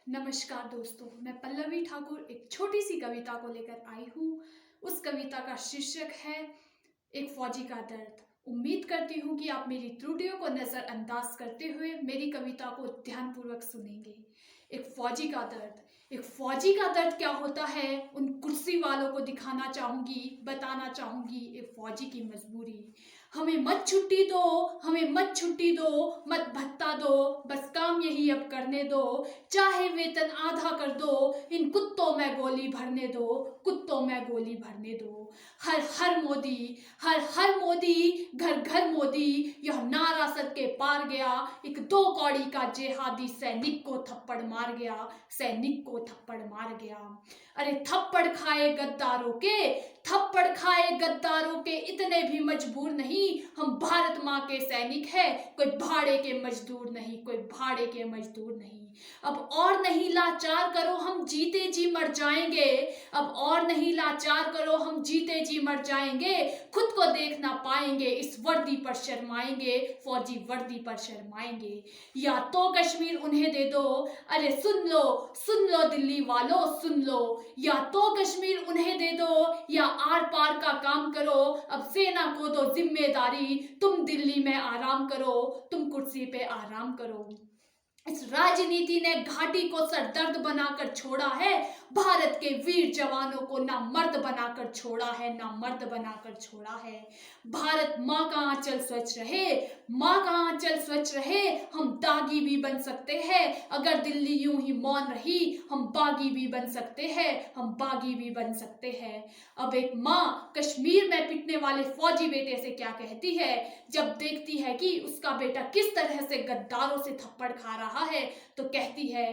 नमस्कार दोस्तों, मैं पल्लवी ठाकुर एक छोटी सी कविता को लेकर आई हूँ। उस कविता का शीर्षक है एक फौजी का दर्द। उम्मीद करती हूँ कि आप मेरी त्रुटियों को नज़रअंदाज करते हुए मेरी कविता को ध्यानपूर्वक सुनेंगे। एक फौजी का दर्द। एक फौजी का दर्द क्या होता है, उन कुर्सी वालों को दिखाना चाहूँगी, बताना चाहूँगी एक फौजी की मजबूरी। हमें मत छुट्टी दो, हमें मत छुट्टी दो, मत भत्ता दो, बस काम यही अब करने दो। चाहे वेतन आधा कर दो, इन कुत्तों में गोली भरने दो, कुत्तों में गोली भरने दो। हर हर मोदी, हर हर मोदी, घर घर मोदी, यह नारा सर के पार गया। एक दो कौड़ी का जेहादी सैनिक को थप्पड़ मार गया, सैनिक को थप्पड़ मार गया। अरे थप्पड़ खाए गद्दारों के, थप्पड़ खाए गद्दारों के, इतने भी मजबूर नहीं। हम भारत माँ के सैनिक हैं, कोई भाड़े के मजदूर नहीं, कोई भाड़े के मजदूर नहीं। अब और नहीं लाचार करो, हम जीते जी मर जाएंगे। अब और नहीं लाचार करो, हम जीते जी मर जाएंगे। खुद को देख ना पाएंगे, इस वर्दी पर शर्माएंगे, फौजी वर्दी पर शर्माएंगे। या तो कश्मीर उन्हें दे दो, अरे सुन लो दिल्ली वालों सुन लो। या तो कश्मीर उन्हें दे दो, या आर पार का काम करो। अब सेना को दो जिम्मेदारी, तुम दिल्ली में आराम करो, तुम कुर्सी पे आराम करो। इस राजनीति ने घाटी को सरदर्द बनाकर छोड़ा है, भारत के वीर जवानों को ना मर्द बनाकर छोड़ा है, ना मर्द बनाकर छोड़ा है। भारत माँ का आंचल स्वच्छ रहे, माँ का आंचल स्वच्छ रहे। हम दागी भी बन सकते हैं, अगर दिल्ली यूं ही मौन रही। हम बागी भी बन सकते हैं, हम बागी भी बन सकते हैं। अब एक माँ कश्मीर में पिटने वाले फौजी बेटे से क्या कहती है, जब देखती है कि उसका बेटा किस तरह से गद्दारों से थप्पड़ खा रहा है, तो कहती है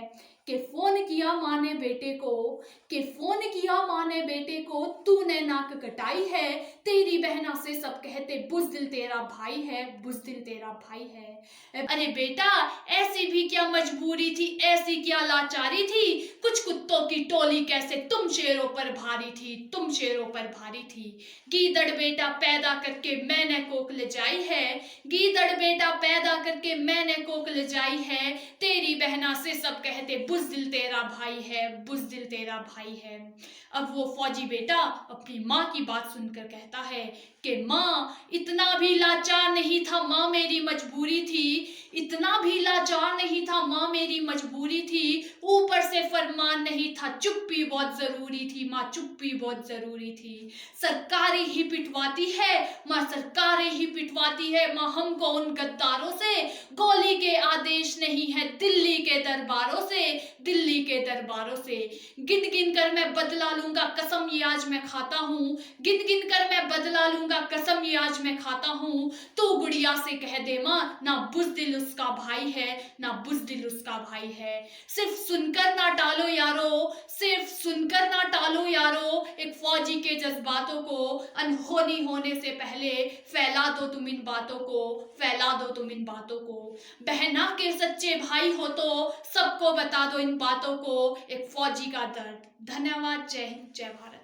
कि फोन किया माँ ने बेटे को, कि फोन किया माँ ने बेटे को, तूने नाक कटाई है। तेरी बहना से सब कहते बुज़दिल तेरा भाई है, बुज़दिल तेरा भाई है। अरे बेटा, ऐसी भी क्या मजबूरी थी, ऐसी क्या लाचारी थी। कुछ कुत्तों की टोली कैसे तुम शेरों पर भारी थी, तुम शेरों पर भारी थी। गीदड़ बेटा पैदा करके मैंने कोक ले जाई है, गीदड़ बेटा पैदा करके मैंने कोक ले जाई है। तेरी बहना से सब कहते बुज़दिल तेरा भाई है, बुज़दिल तेरा भाई है। अब वो फौजी बेटा अपनी माँ की बात सुनकर कहता है कि माँ, इतना भी लाचार नहीं था माँ, मेरी मजबूरी थी। इतना भी लाचार नहीं था माँ, मेरी मजबूरी थी। ऊपर से फरमान नहीं था, चुप्पी बहुत जरूरी थी माँ, चुप्पी बहुत जरूरी थी। सरकारें ही पिटवाती है माँ, सरकारें ही पिटवाती है माँ हमको उन गद्दारों से। गोली के आदेश नहीं है दिल्ली के दरबारों से, दिल्ली के दरबारों से। गिन गिन कर मैं बदला लूंगा कसम ये आज मैं खाता हूँ, गिन गिन कर मैं बदला लूंगा कसम ये आज मैं खाता हूँ। तू गुड़िया से कह दे माँ, ना बुज़दिल उसका भाई है, ना बुज़दिल उसका भाई है। सिर्फ सुनकर ना टालो यारो, सिर्फ सुनकर ना टालो यारो, एक फौजी के जज्बातों को। अनहोनी होने से पहले फैला दो तुम इन बातों को, फैला दो तुम इन बातों को। बहना के सच्चे भाई हो तो सबको बता दो इन बातों को, एक फौजी का दर्द। धन्यवाद। जय हिंद, जय भारत।